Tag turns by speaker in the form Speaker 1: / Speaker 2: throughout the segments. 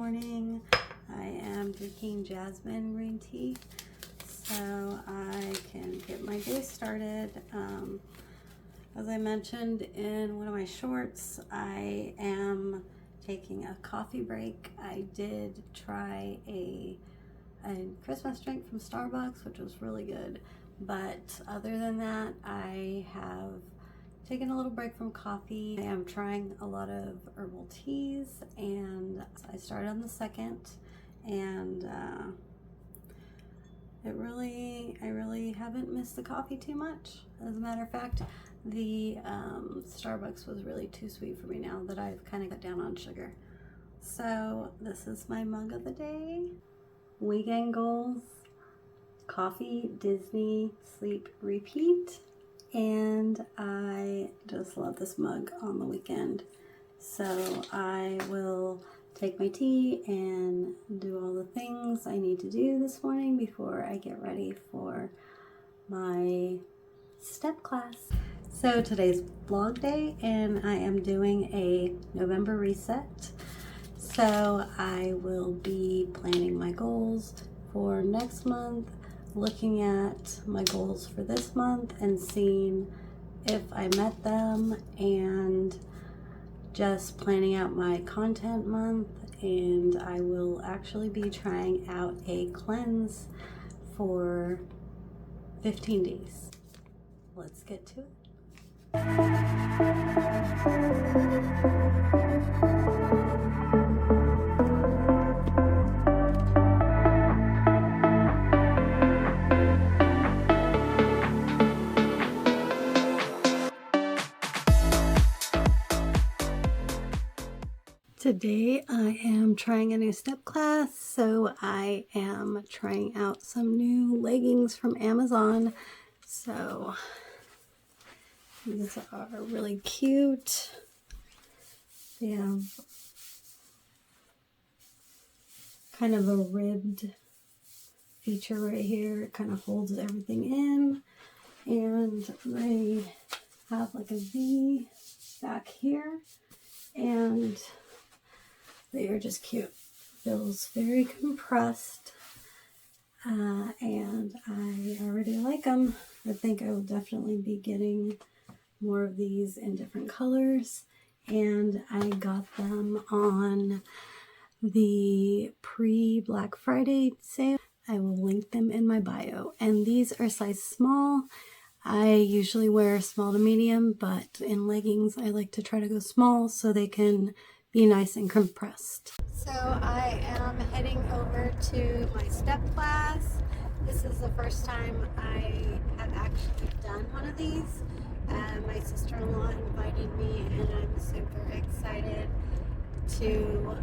Speaker 1: morning. I am drinking jasmine green tea so I can get my day started. As I mentioned in one of my shorts, I am taking a coffee break. I did try a Christmas drink from Starbucks, which was really good, but other than that, I have taken a little break from coffee. I am trying a lot of herbal teas, and I started on the 2nd, and I really haven't missed the coffee too much. As a matter of fact, the Starbucks was really too sweet for me now that I've kind of cut down on sugar. So this is my mug of the day. Weekend goals: coffee, Disney, sleep, repeat. And I just love this mug on the weekend. So I will take my tea and do all the things I need to do this morning before I get ready for my step class. So today's vlog day, and I am doing a November reset. So I will be planning my goals for next month, looking at my goals for this month and seeing if I met them, and just planning out my content month. And I will actually be trying out a cleanse for 15 days. Let's get to it. Today I am trying a new step class, so I am trying out some new leggings from Amazon. So these are really cute. They have kind of a ribbed feature right here. It kind of holds everything in, and they have like a V back here, and they are just cute. Feels very compressed, and I already like them. I think I will definitely be getting more of these in different colors, and I got them on the pre-Black Friday sale. I will link them in my bio, and these are size small. I usually wear small to medium, but in leggings I like to try to go small so they can be nice and compressed. So I am heading over to my step class. This is the first time I have actually done one of these. My sister-in-law invited me, and I'm super excited to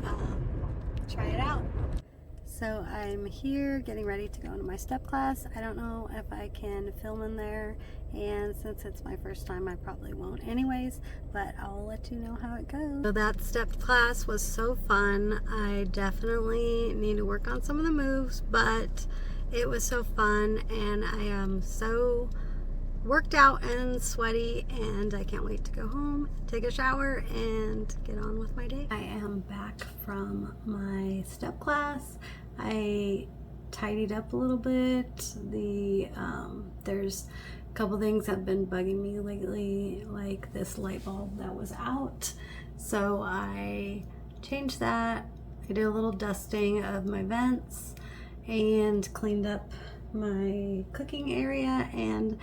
Speaker 1: try it out. So I'm here getting ready to go into my step class. I don't know if I can film in there, and since it's my first time, I probably won't anyways, but I'll let you know how it goes. So that step class was so fun. I definitely need to work on some of the moves, but it was so fun, and I am so worked out and sweaty, and I can't wait to go home, take a shower, and get on with my day. I am back from my step class. I tidied up a little bit. There's a couple things that have been bugging me lately, like this light bulb that was out. So I changed that. I did a little dusting of my vents and cleaned up my cooking area, and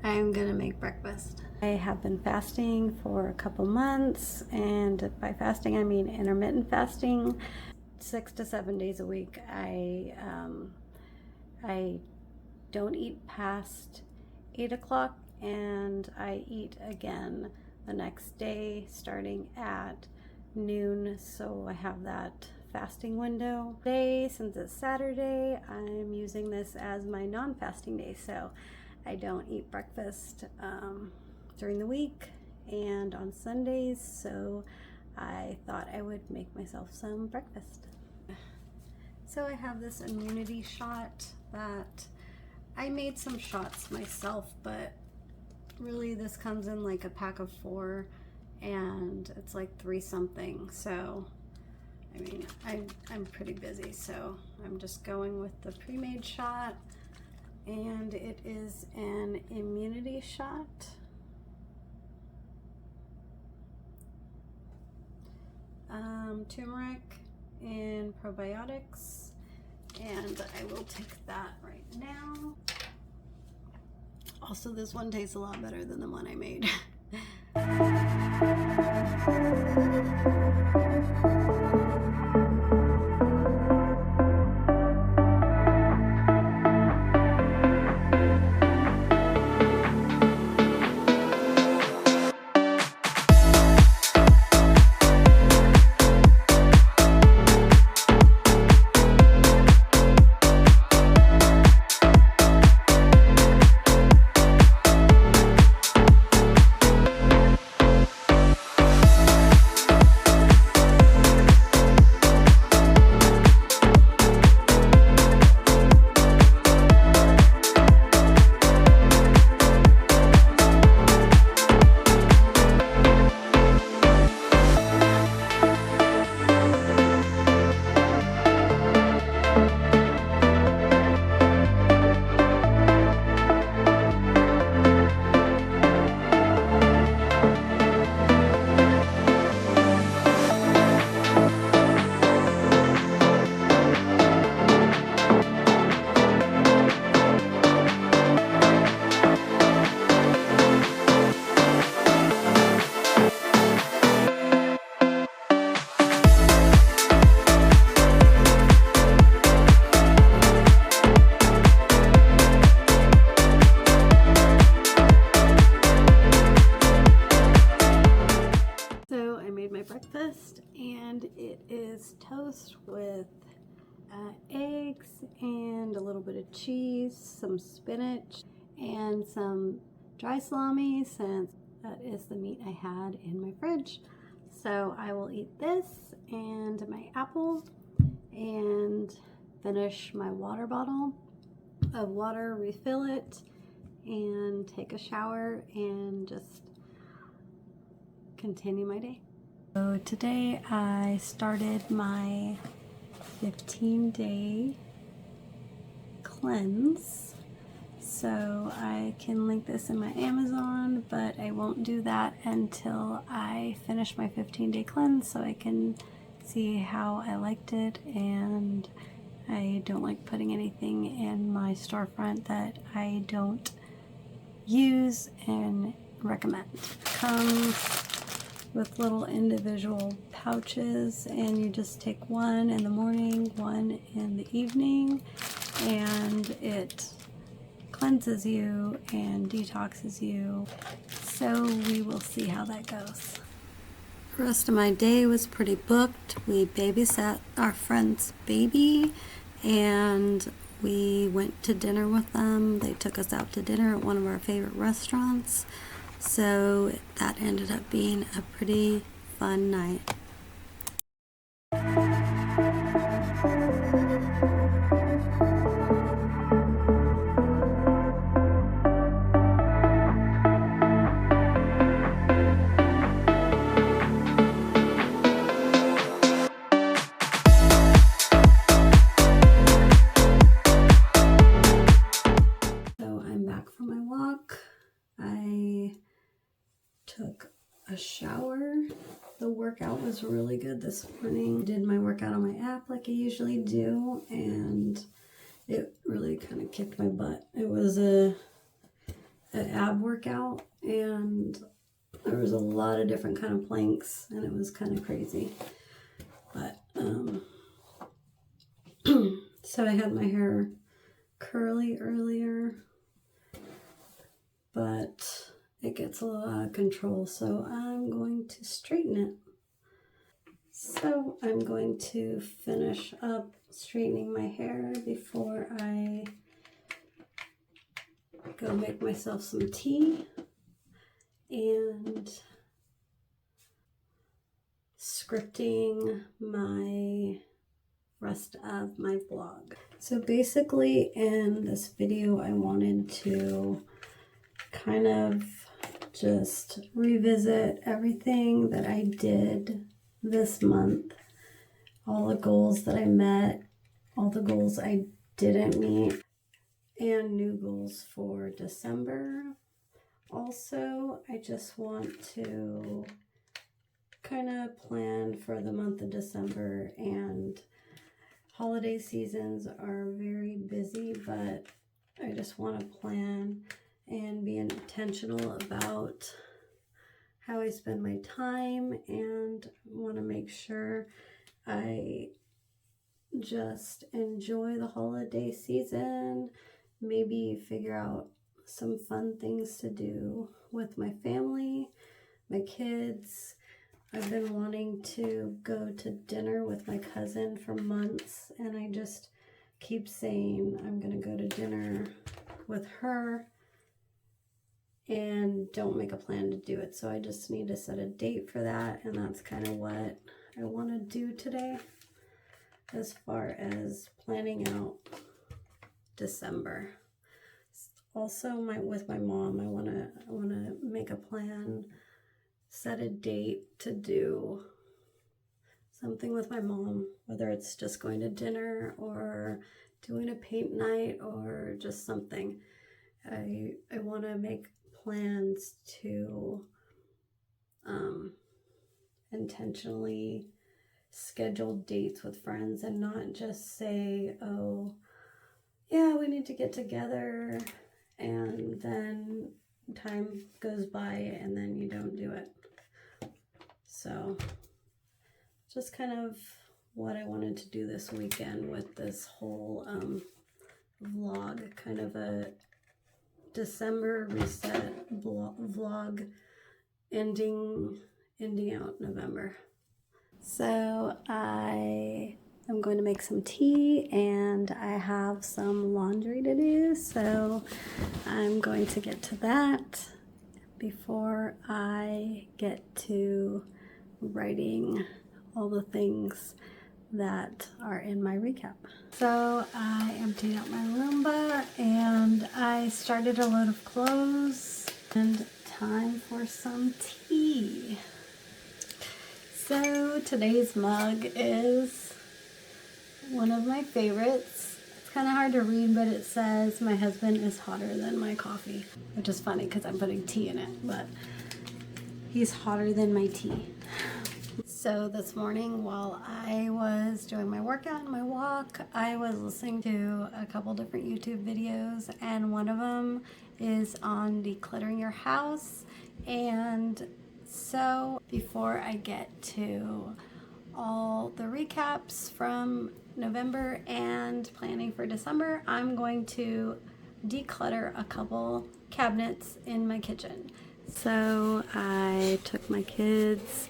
Speaker 1: I'm gonna make breakfast. I have been fasting for a couple months, and by fasting I mean intermittent fasting, 6 to 7 days a week. I don't eat past 8 o'clock, and I eat again the next day starting at noon, so I have that fasting window. Today, since it's Saturday, I'm using this as my non-fasting day, so I don't eat breakfast during the week and on Sundays, so I thought I would make myself some breakfast. So I have this immunity shot that I made some shots myself, but really this comes in like a pack of 4, and it's like 3 something, so I mean, I'm pretty busy, so I'm just going with the pre-made shot, and it is an immunity shot. Turmeric and probiotics, and I will take that right now. Also, this one tastes a lot better than the one I made. Breakfast, and it is toast with eggs and a little bit of cheese, some spinach, and some dry salami, since that is the meat I had in my fridge. So I will eat this and my apple and finish my water bottle of water, refill it, and take a shower and just continue my day. So today I started my 15-day cleanse. So I can link this in my Amazon, but I won't do that until I finish my 15-day cleanse so I can see how I liked it. And I don't like putting anything in my storefront that I don't use and recommend. Comes with little individual pouches, and you just take one in the morning, one in the evening, and it cleanses you and detoxes you. So we will see how that goes. The rest of my day was pretty booked. We babysat our friend's baby, and we went to dinner with them. They took us out to dinner at one of our favorite restaurants. So that ended up being a pretty fun night. So I'm back from my walk. I took a shower. The workout was really good this morning. Did my workout on my app like I usually do, and it really kind of kicked my butt. It was an ab workout, and there was a lot of different kind of planks, and it was kind of crazy. But so I had my hair curly earlier, but it gets a little out of control, so I'm going to straighten it. So I'm going to finish up straightening my hair before I go make myself some tea and scripting my rest of my vlog. So basically in this video I wanted to kind of just revisit everything that I did this month. all the goals that I met, all the goals I didn't meet, and new goals for December. Also, I just want to kind of plan for the month of December, and holiday seasons are very busy, but I just want to plan and be intentional about how I spend my time, and want to make sure I just enjoy the holiday season, maybe figure out some fun things to do with my family, my kids. I've been wanting to go to dinner with my cousin for months, and I just keep saying I'm going to go to dinner with her and don't make a plan to do it. So I just need to set a date for that, and that's kind of what I want to do today as far as planning out December. Also, with my mom, I want to make a plan, set a date to do something with my mom, whether it's just going to dinner or doing a paint night or just something. I want to make plans to intentionally schedule dates with friends and not just say, oh, yeah, we need to get together, and then time goes by and then you don't do it. So just kind of what I wanted to do this weekend with this whole vlog, kind of a December reset vlog ending out November. So I am going to make some tea, and I have some laundry to do, so I'm going to get to that before I get to writing all the things that are in my recap. So I emptied out my Roomba, and I started a load of clothes, and time for some tea. So today's mug is one of my favorites. It's kind of hard to read, but it says, "My husband is hotter than my coffee," which is funny because I'm putting tea in it, but he's hotter than my tea. So this morning, while I was doing my workout and my walk, I was listening to a couple different YouTube videos, and one of them is on decluttering your house. And so before I get to all the recaps from November and planning for December, I'm going to declutter a couple cabinets in my kitchen. So I took my kids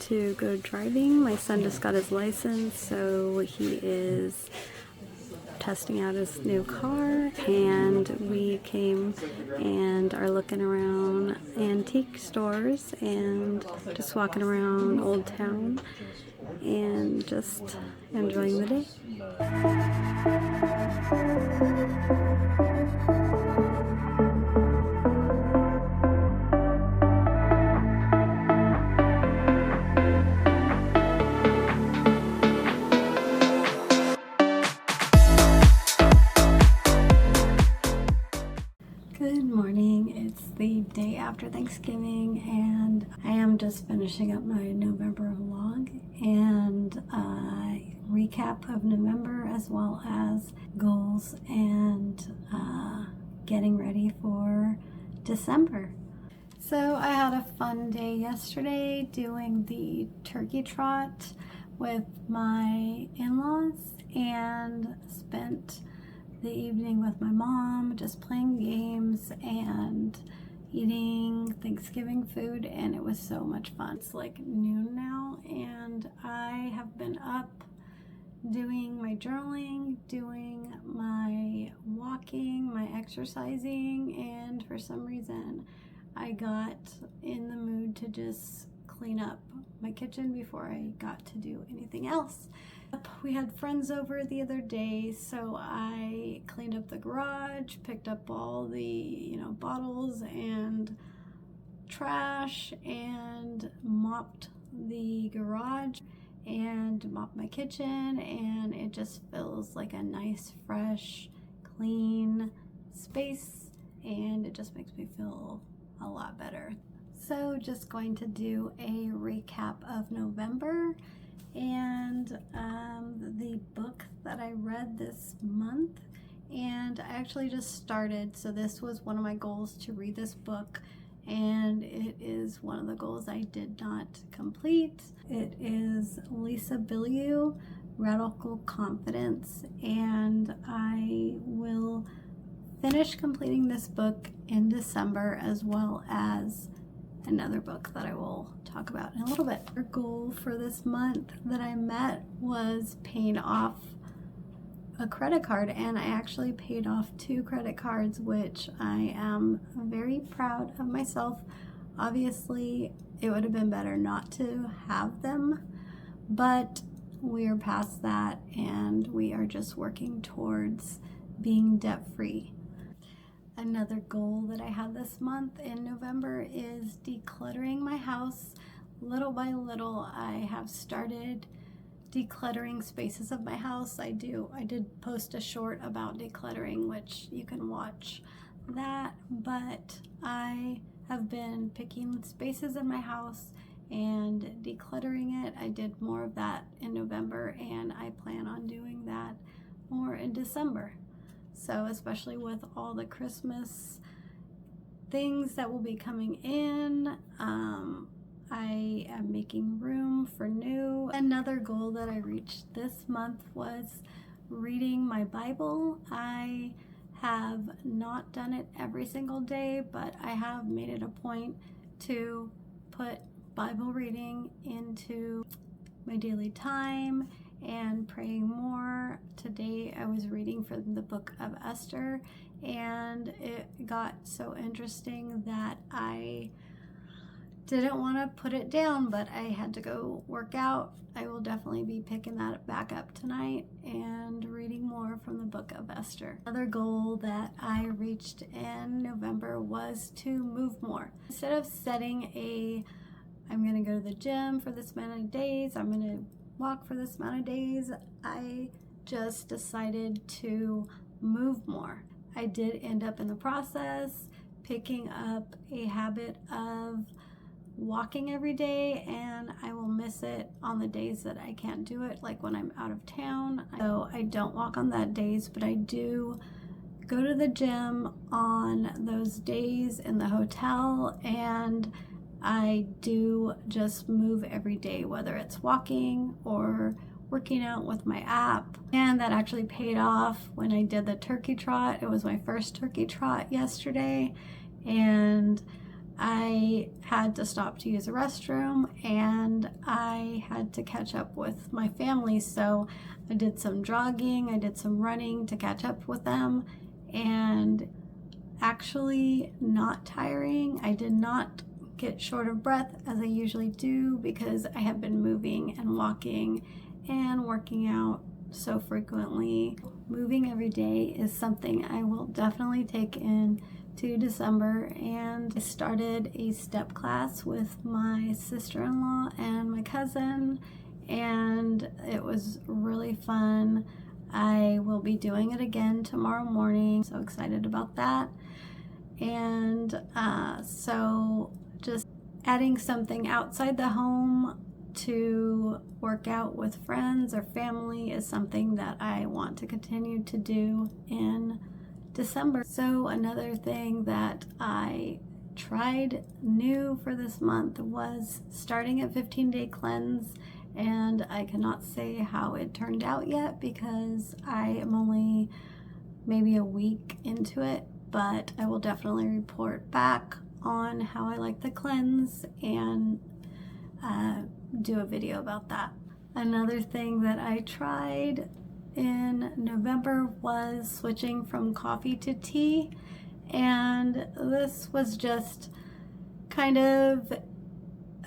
Speaker 1: to go driving. My son just got his license, so he is testing out his new car, and we came and are looking around antique stores and just walking around Old Town and just enjoying the day. Good morning. It's the day after Thanksgiving, and I am just finishing up my November vlog and a recap of November, as well as goals and getting ready for December. So I had a fun day yesterday doing the turkey trot with my in-laws, and spent the evening with my mom just playing games and eating Thanksgiving food, and it was so much fun. It's like noon now, and I have been up doing my journaling, doing my walking, my exercising, and for some reason I got in the mood to just clean up my kitchen before I got to do anything else. We had friends over the other day, so I cleaned up the garage, picked up all the, bottles and trash, and mopped the garage. and mop my kitchen, and it just feels like a nice, fresh, clean space, and it just makes me feel a lot better. So just going to do a recap of November and the book that I read this month. And I actually just started, so this was one of my goals, to read this book, and it is one of the goals I did not complete. It is Lisa Bilyeu, Radical Confidence, and I will finish completing this book in December, as well as another book that I will talk about in a little bit. Our goal for this month that I met was paying off a credit card, and I actually paid off 2 credit cards, which I am very proud of myself. Obviously, it would have been better not to have them, but we are past that, and we are just working towards being debt-free. Another goal that I had this month in November is decluttering my house. Little by little, I have started decluttering spaces of my house. I did post a short about decluttering, which you can watch that, but I have been picking spaces in my house and decluttering it. I did more of that in November, and I plan on doing that more in December. So especially with all the Christmas things that will be coming in, I am making room for new. Another goal that I reached this month was reading my Bible. I have not done it every single day, but I have made it a point to put Bible reading into my daily time and praying more. Today I was reading from the book of Esther, and it got so interesting that I didn't want to put it down, but I had to go work out. I will definitely be picking that back up tonight and reading more from the book of Esther. Another goal that I reached in November was to move more. Instead of setting I'm going to go to the gym for this amount of days, I'm going to walk for this amount of days, I just decided to move more. I did end up in the process picking up a habit of walking every day, and I will miss it on the days that I can't do it, like when I'm out of town. So I don't walk on that days, but I do go to the gym on those days in the hotel, and I do just move every day, whether it's walking or working out with my app. And that actually paid off when I did the turkey trot. It was my first turkey trot yesterday, and I had to stop to use a restroom, and I had to catch up with my family. So I did some jogging, I did some running to catch up with them, and actually not tiring. I did not get short of breath as I usually do, because I have been moving and walking and working out so frequently. Moving every day is something I will definitely take into December, and I started a step class with my sister-in-law and my cousin, and it was really fun. I will be doing it again tomorrow morning. So excited about that. And so just adding something outside the home to work out with friends or family is something that I want to continue to do in December. So another thing that I tried new for this month was starting a 15-day cleanse, and I cannot say how it turned out yet because I am only maybe a week into it, but I will definitely report back on how I like the cleanse and do a video about that. Another thing that I tried in November was switching from coffee to tea, and this was just kind of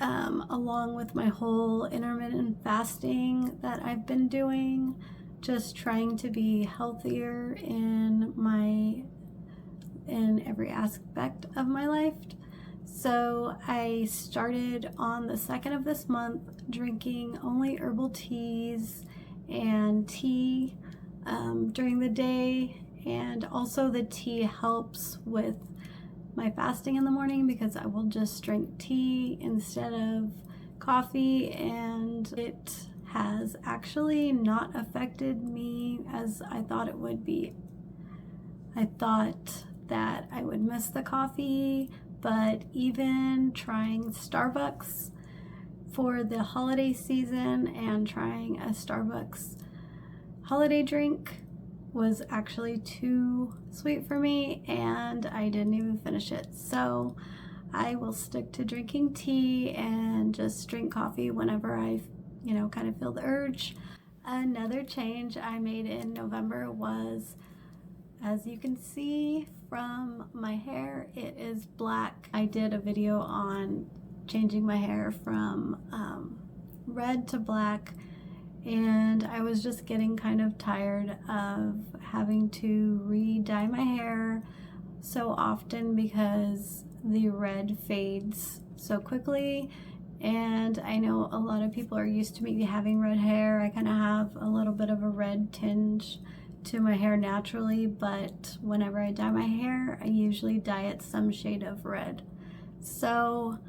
Speaker 1: along with my whole intermittent fasting that I've been doing, just trying to be healthier in every aspect of my life. So I started on the 2nd of this month drinking only herbal teas and tea during the day, and also the tea helps with my fasting in the morning because I will just drink tea instead of coffee, and it has actually not affected me as I thought it would be. I thought that I would miss the coffee, but even trying Starbucks for the holiday season and trying a Starbucks holiday drink was actually too sweet for me, and I didn't even finish it. So I will stick to drinking tea and just drink coffee whenever I, kind of feel the urge. Another change I made in November was, as you can see from my hair, it is black. I did a video on changing my hair from red to black, and I was just getting kind of tired of having to re-dye my hair so often because the red fades so quickly. And I know a lot of people are used to me having red hair. I kind of have a little bit of a red tinge to my hair naturally, but whenever I dye my hair, I usually dye it some shade of red. So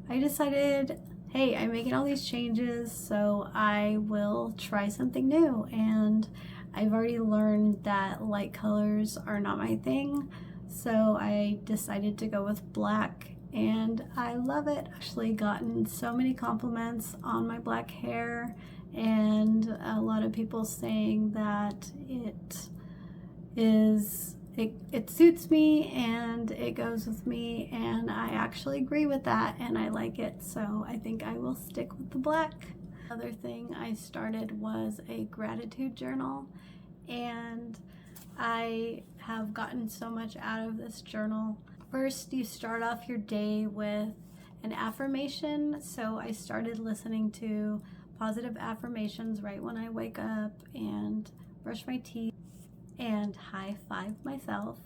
Speaker 1: I decided, hey, I'm making all these changes, so I will try something new. And I've already learned that light colors are not my thing, so I decided to go with black, and I love it. Actually gotten so many compliments on my black hair, and a lot of people saying that it suits me and it goes with me, and I actually agree with that and I like it, so I think I will stick with the black. Other thing I started was a gratitude journal, and I have gotten so much out of this journal. First, you start off your day with an affirmation, so I started listening to positive affirmations right when I wake up and brush my teeth and high-five myself.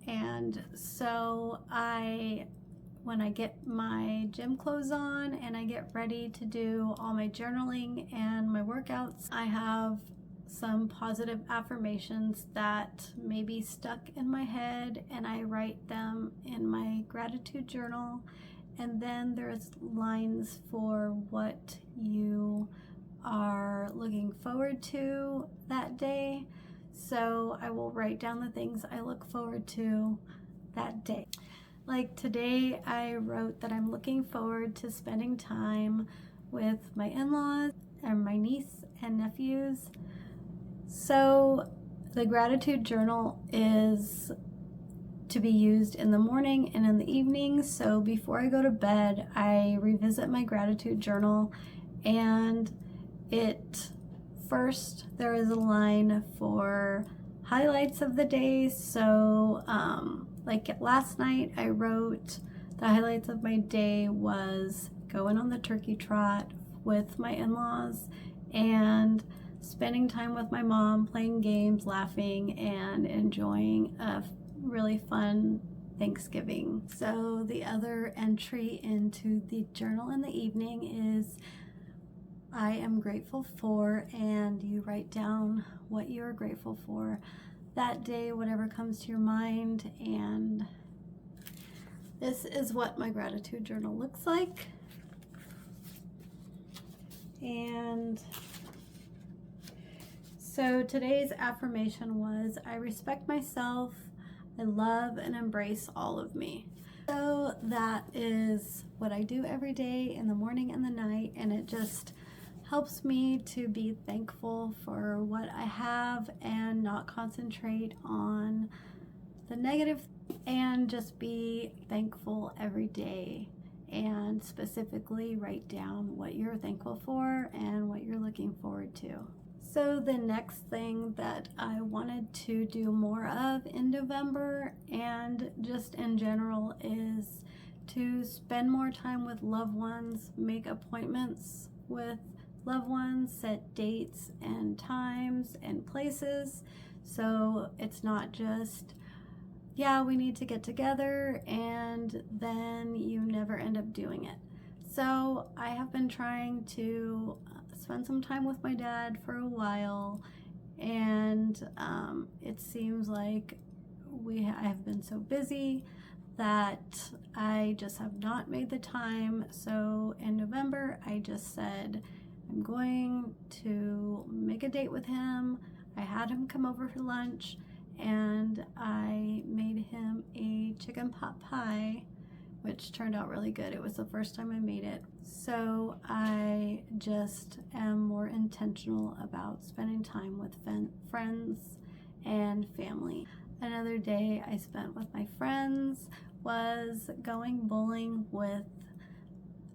Speaker 1: And so when I get my gym clothes on and I get ready to do all my journaling and my workouts, I have some positive affirmations that may be stuck in my head, and I write them in my gratitude journal. And then there's lines for what you are looking forward to that day. So I will write down the things I look forward to that day. Like today, I wrote that I'm looking forward to spending time with my in-laws and my niece and nephews. So the gratitude journal is to be used in the morning and in the evening. So before I go to bed, I revisit my gratitude journal, and first there is a line for highlights of the day. So like last night, I wrote the highlights of my day was going on the turkey trot with my in-laws and spending time with my mom, playing games, laughing, and enjoying a really fun Thanksgiving. So the other entry into the journal in the evening is I am grateful for, and you write down what you're grateful for that day, whatever comes to your mind. And this is what my gratitude journal looks like. And so today's affirmation was, I respect myself, I love and embrace all of me. So that is what I do every day in the morning and the night, and it just helps me to be thankful for what I have and not concentrate on the negative, and just be thankful every day, and specifically write down what you're thankful for and what you're looking forward to. So the next thing that I wanted to do more of in November and just in general is to spend more time with loved ones, make appointments with loved ones, set dates and times and places. So it's not just, yeah, we need to get together and then you never end up doing it. So I have been trying to spend some time with my dad for a while, and it seems like I have been so busy that I just have not made the time. So in November, I just said I'm going to make a date with him. I had him come over for lunch, and I made him a chicken pot pie, which turned out really good. It was the first time I made it. So I just am more intentional about spending time with friends and family. Another day I spent with my friends was going bowling with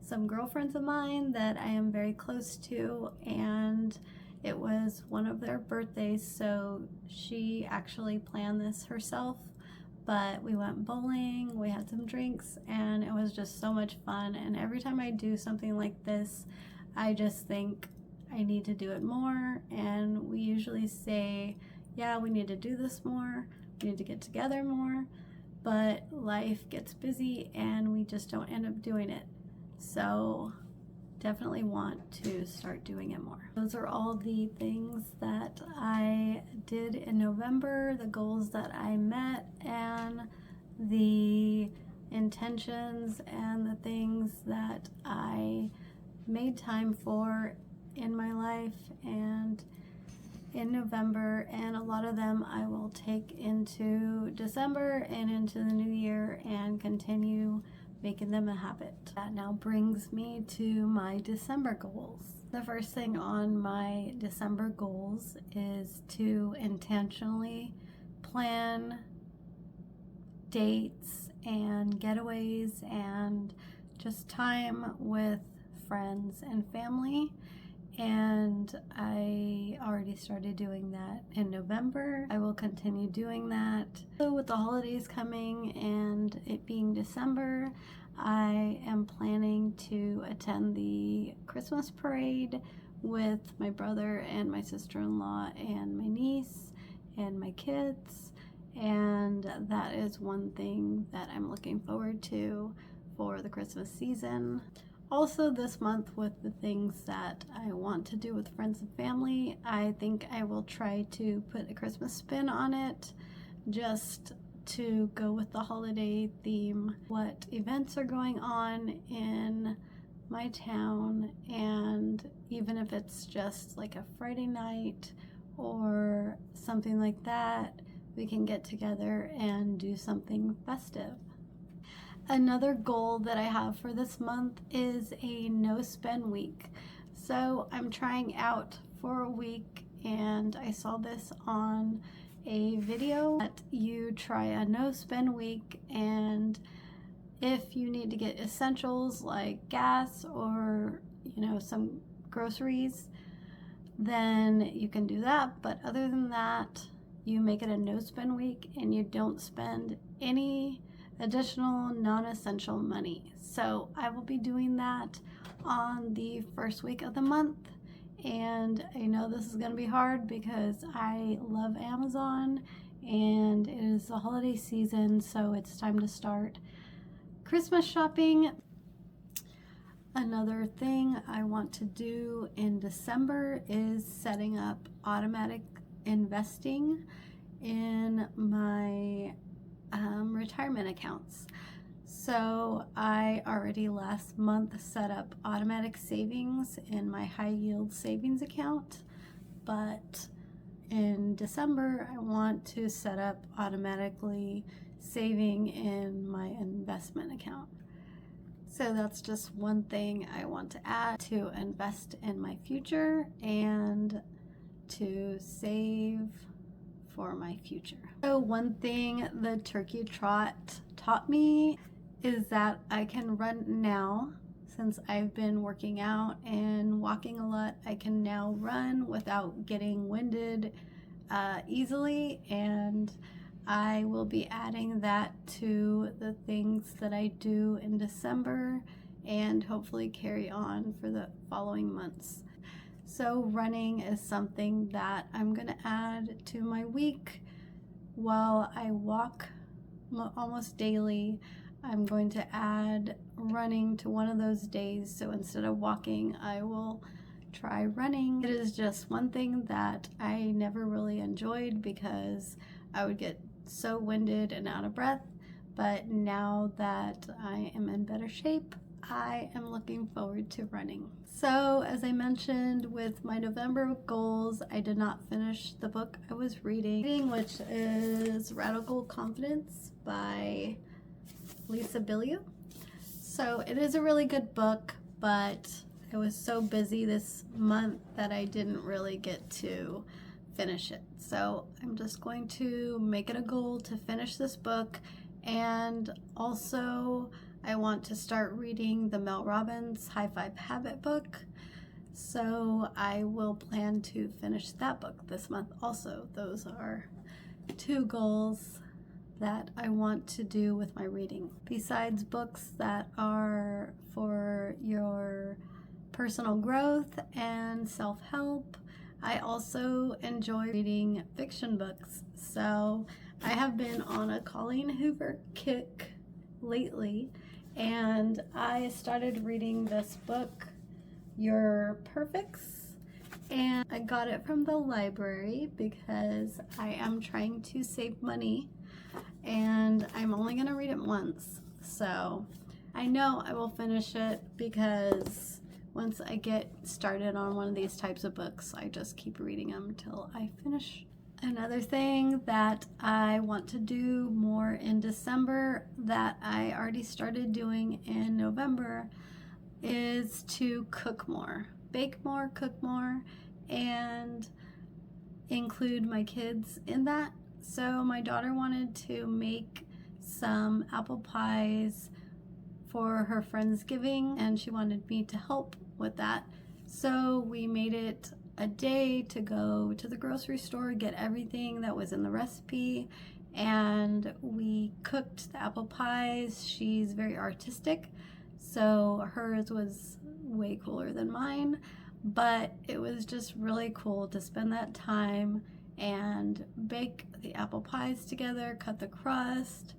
Speaker 1: some girlfriends of mine that I am very close to, and it was one of their birthdays, so she actually planned this herself. But we went bowling, we had some drinks, and it was just so much fun. And every time I do something like this, I just think I need to do it more. And we usually say, yeah, we need to do this more, we need to get together more, but life gets busy and we just don't end up doing it. So definitely want to start doing it more. Those are all the things that I did in November, the goals that I met, and the intentions and the things that I made time for in my life and in November, and a lot of them I will take into December and into the new year and continue making them a habit. That now brings me to my December goals. The first thing on my December goals is to intentionally plan dates and getaways and just time with friends and family. And I already started doing that in November. I will continue doing that. So with the holidays coming and it being December, I am planning to attend the Christmas parade with my brother and my sister-in-law and my niece and my kids. And that is one thing that I'm looking forward to for the Christmas season. Also this month, with the things that I want to do with friends and family, I think I will try to put a Christmas spin on it, just to go with the holiday theme, what events are going on in my town, and even if it's just like a Friday night or something like that, we can get together and do something festive. Another goal that I have for this month is a no spend week. So I'm trying out for a week, and I saw this on a video that you try a no spend week, and if you need to get essentials like gas or some groceries, then you can do that. But other than that, you make it a no spend week and you don't spend any additional non-essential money. So I will be doing that on the first week of the month, and I know this is going to be hard because I love Amazon and it is the holiday season, so it's time to start Christmas shopping. Another thing I want to do in December is setting up automatic investing in my retirement accounts. So I already last month set up automatic savings in my high yield savings account, but in December I want to set up automatically saving in my investment account. So that's just one thing I want to add to invest in my future and to save for my future. So one thing the Turkey Trot taught me is that I can run now. Since I've been working out and walking a lot, I can now run without getting winded easily, and I will be adding that to the things that I do in December and hopefully carry on for the following months. So running is something that I'm going to add to my week. While I walk almost daily, I'm going to add running to one of those days. So instead of walking, I will try running. It is just one thing that I never really enjoyed because I would get so winded and out of breath. But now that I am in better shape, I am looking forward to running. So as I mentioned with my November goals, I did not finish the book I was reading, which is Radical Confidence by Lisa Bilyeu. So it is a really good book, but I was so busy this month that I didn't really get to finish it. So I'm just going to make it a goal to finish this book. And also I want to start reading the Mel Robbins High Five Habit book. So I will plan to finish that book this month also. Those are 2 goals that I want to do with my reading. Besides books that are for your personal growth and self-help, I also enjoy reading fiction books. So I have been on a Colleen Hoover kick lately, and I started reading this book, Your Perfects, and I got it from the library because I am trying to save money and I'm only going to read it once. So I know I will finish it because once I get started on one of these types of books, I just keep reading them until I finish. Another thing that I want to do more in December that I already started doing in November is to cook more, bake more, cook more, and include my kids in that. So my daughter wanted to make some apple pies for her Friendsgiving, and she wanted me to help with that. So we made it a day to go to the grocery store, get everything that was in the recipe, and we cooked the apple pies. She's very artistic, so hers was way cooler than mine, but it was just really cool to spend that time and bake the apple pies together, cut the crust,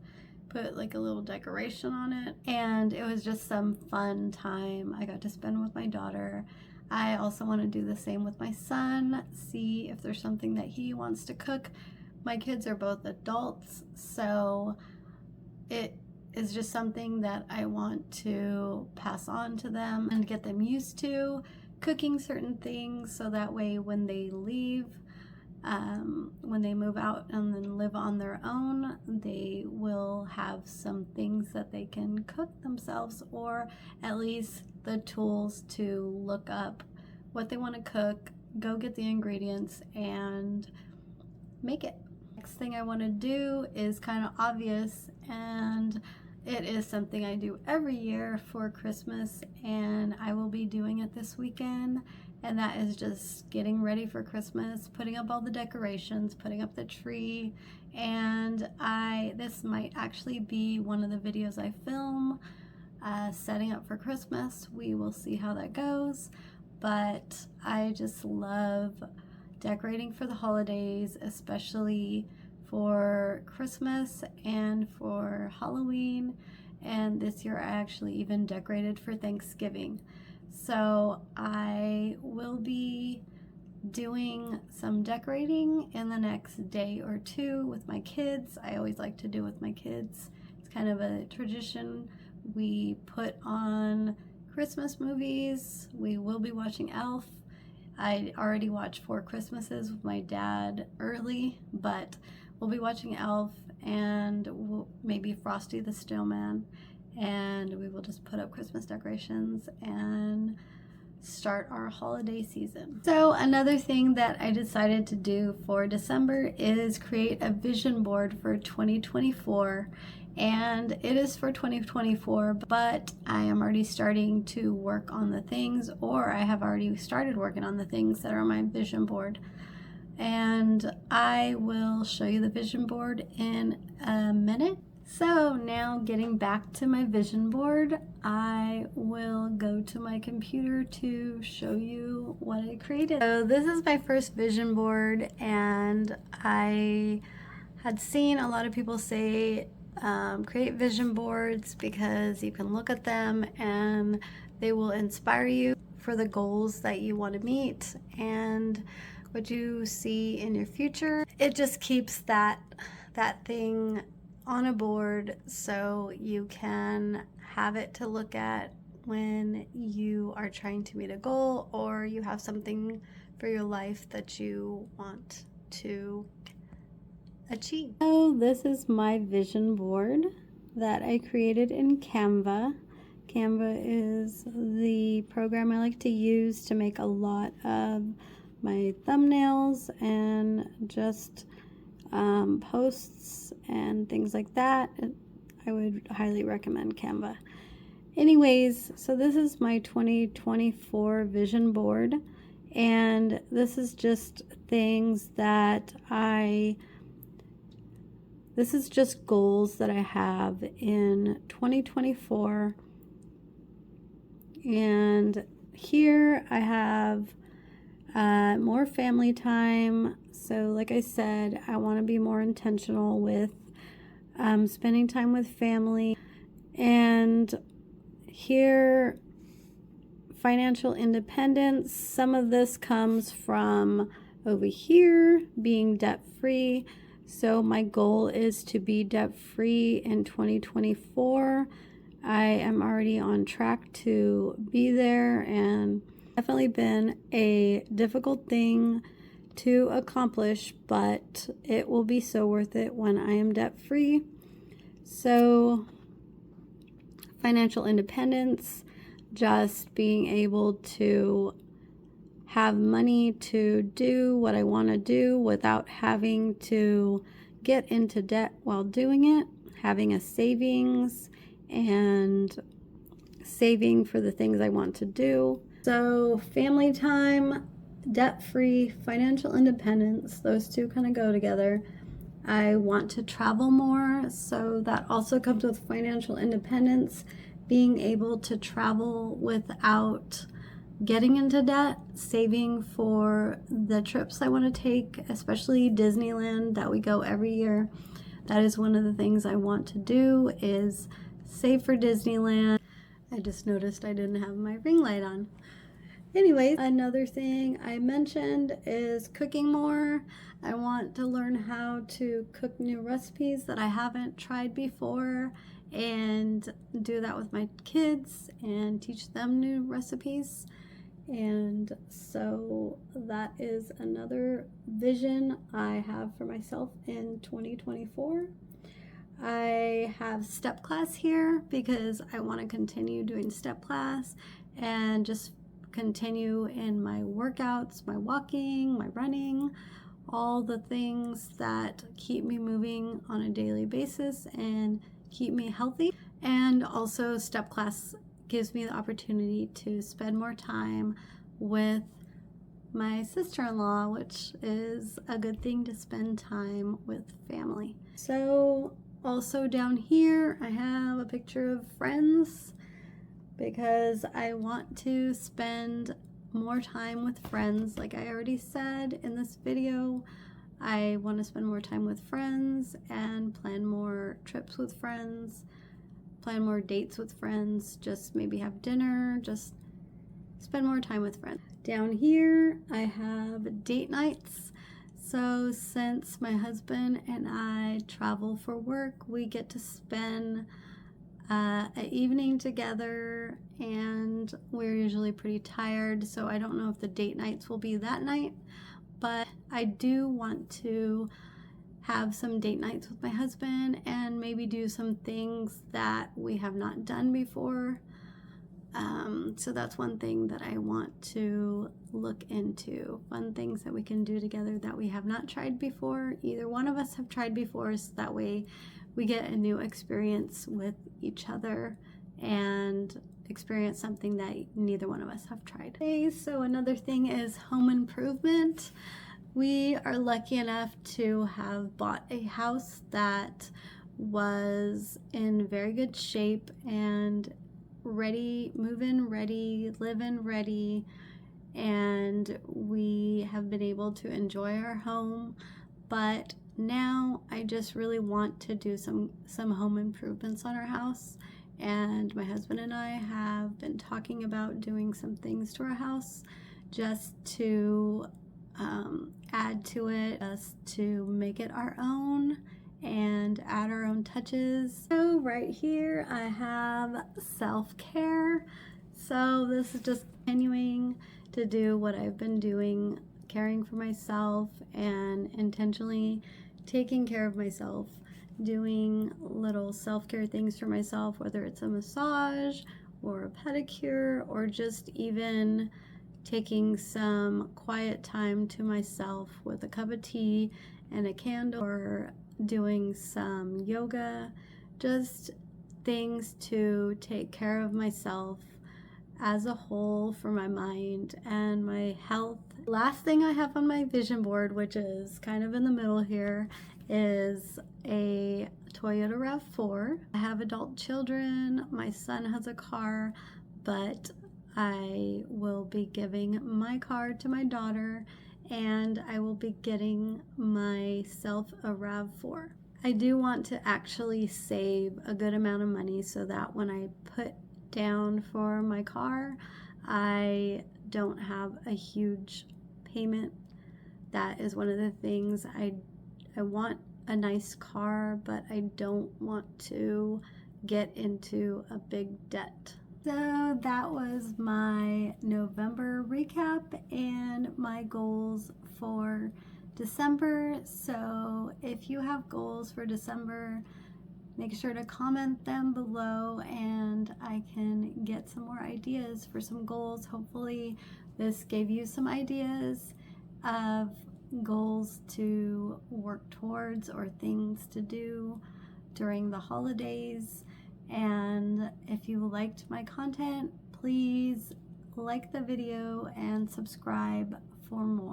Speaker 1: put like a little decoration on it, and it was just some fun time I got to spend with my daughter. I also want to do the same with my son, see if there's something that he wants to cook. My kids are both adults, so it is just something that I want to pass on to them and get them used to cooking certain things, so that way when they leave, when they move out and then live on their own, they will have some things that they can cook themselves, or at least the tools to look up what they want to cook, go get the ingredients, and make it. Next thing I want to do is kind of obvious, and it is something I do every year for Christmas, and I will be doing it this weekend. And that is just getting ready for Christmas, putting up all the decorations, putting up the tree. And this might actually be one of the videos I film, setting up for Christmas. We will see how that goes. But I just love decorating for the holidays, especially for Christmas and for Halloween. And this year I actually even decorated for Thanksgiving. So I will be doing some decorating in the next day or 2 with my kids. I always like to do with my kids. It's kind of a tradition. We put on Christmas movies. We will be watching Elf. I already watched 4 Christmases with my dad early, but we'll be watching Elf and maybe Frosty the Snowman. And we will just put up Christmas decorations and start our holiday season. So another thing that I decided to do for December is create a vision board for 2024. And it is for 2024, but I am already starting to work on the things, or I have already started working on the things that are on my vision board. And I will show you the vision board in a minute. So now getting back to my vision board, I will go to my computer to show you what I created. So this is my first vision board, and I had seen a lot of people say create vision boards because you can look at them and they will inspire you for the goals that you want to meet and what you see in your future. It just keeps that thing on a board so you can have it to look at when you are trying to meet a goal or you have something for your life that you want to achieve. So this is my vision board that I created in Canva. Canva is the program I like to use to make a lot of my thumbnails and just posts and things like that. I would highly recommend Canva. Anyways, so this is my 2024 vision board, and this is just things that this is just goals that I have in 2024. And here I have more family time. So like I said, I want to be more intentional with spending time with family. And here, financial independence. Some of this comes from over here, being debt-free. So my goal is to be debt-free in 2024. I am already on track to be there, and definitely been a difficult thing to accomplish, but it will be so worth it when I am debt-free. So financial independence, just being able to have money to do what I want to do without having to get into debt while doing it, having a savings and saving for the things I want to do. So family time, debt-free, financial independence, those two kind of go together. I want to travel more, so that also comes with financial independence, being able to travel without getting into debt, saving for the trips I want to take, especially Disneyland that we go every year. That is one of the things I want to do, is save for Disneyland. I just noticed I didn't have my ring light on. Anyways, another thing I mentioned is cooking more. I want to learn how to cook new recipes that I haven't tried before and do that with my kids and teach them new recipes. And so that is another vision I have for myself in 2024. I have step class here because I want to continue doing step class and just continue in my workouts, my walking, my running, all the things that keep me moving on a daily basis and keep me healthy. And also step class gives me the opportunity to spend more time with my sister-in-law, which is a good thing to spend time with family. So also down here I have a picture of friends because I want to spend more time with friends. Like I already said in this video, I want to spend more time with friends and plan more trips with friends, plan more dates with friends, just maybe have dinner, just spend more time with friends. Down here I have date nights. So since my husband and I travel for work, we get to spend an evening together, and we're usually pretty tired, so I don't know if the date nights will be that night, but I do want to have some date nights with my husband and maybe do some things that we have not done before. So that's one thing that I want to look into. Fun things that we can do together that we have not tried before. Either one of us have tried before, so that way we get a new experience with each other and experience something that neither one of us have tried. Okay, so another thing is home improvement. We are lucky enough to have bought a house that was in very good shape and ready, move-in ready, live-in ready, and we have been able to enjoy our home. But now I just really want to do some home improvements on our house, and my husband and I have been talking about doing some things to our house just to add to it, just to make it our own and add our own touches. So right here I have self-care. So this is just continuing to do what I've been doing, caring for myself and intentionally taking care of myself, doing little self-care things for myself, whether it's a massage or a pedicure or just even taking some quiet time to myself with a cup of tea and a candle, or doing some yoga, just things to take care of myself as a whole for my mind and my health. Last thing I have on my vision board, which is kind of in the middle here, is a Toyota RAV4. I have adult children, my son has a car, but I will be giving my car to my daughter, and I will be getting myself a RAV4. I do want to actually save a good amount of money so that when I put down for my car, I don't have a huge payment. That is one of the things. I want a nice car, but I don't want to get into a big debt. So that was my November recap and my goals for December. So if you have goals for December, make sure to comment them below and I can get some more ideas for some goals. Hopefully this gave you some ideas of goals to work towards or things to do during the holidays. And if you liked my content, please like the video and subscribe for more.